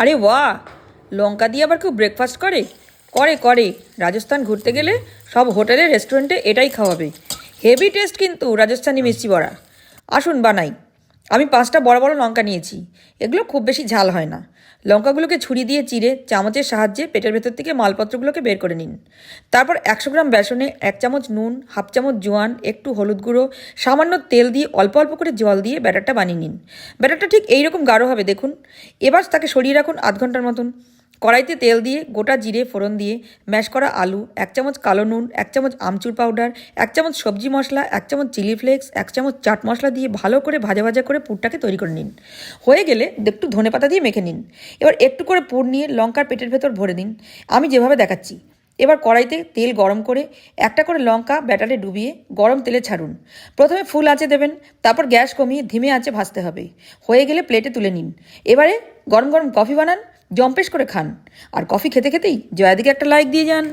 আরে বাহ, লঙ্কা দিয়ে আবার কেউ ব্রেকফাস্ট করে? করে করে। রাজস্থান ঘুরতে গেলে সব হোটেলে রেস্টুরেন্টে এটাই খাওয়াবে। হেভি টেস্ট কিন্তু রাজস্থানি মিষ্টি বড়া। আসুন বানাই। আমি 5টা বড় বড় লঙ্কা নিয়েছি। এগুলো খুব বেশি ঝাল হয় না। লঙ্কাগুলোকে ছুরি দিয়ে চিড়ে চামচের সাহায্যে পেটের ভেতর থেকে মালপত্রগুলোকে বের করে নিন। তারপর 100 গ্রাম বেসনে 1 চামচ নুন, হাফ চামচ জোয়ান, একটু হলুদ গুঁড়ো, সামান্য তেল দিয়ে অল্প অল্প করে জল দিয়ে ব্যাটারটা বানিয়ে নিন। ব্যাটারটা ঠিক এইরকম গাঢ় হবে দেখুন। এবার তাকে সরিয়ে রাখুন আধ ঘন্টার মতন। কড়াইতে তেল দিয়ে গোটা জিরে ফোড়ন দিয়ে ম্যাশ করা আলু, 1 চামচ কালো নুন, 1 চামচ আমচুর পাউডার, 1 চামচ সবজি মশলা, 1 চামচ চিলি ফ্লেক্স, 1 চামচ চাট মশলা দিয়ে ভালো করে ভাজা ভাজা করে পুরটাকে তৈরি করে নিন। হয়ে গেলে একটু ধনেপাতা দিয়ে মেখে নিন। এবার একটু করে পুর নিয়ে লঙ্কার পেটের ভেতর ভরে দিন, আমি যেভাবে দেখাচ্ছি। এবার কড়াইতে তেল গরম করে একটা করে লঙ্কা ব্যাটারে ডুবিয়ে গরম তেলে ছাড়ুন। প্রথমে ফুল আঁচে দেবেন, তারপর গ্যাস কমিয়ে ধীমে আঁচে ভাজতে হবে। হয়ে গেলে প্লেটে তুলে নিন। এবারে গরম গরম কফি বানান, জম্পেশ করে খান। আর কফি খেতে খেতেই জয়াদিকে একটা লাইক দিয়ে যান।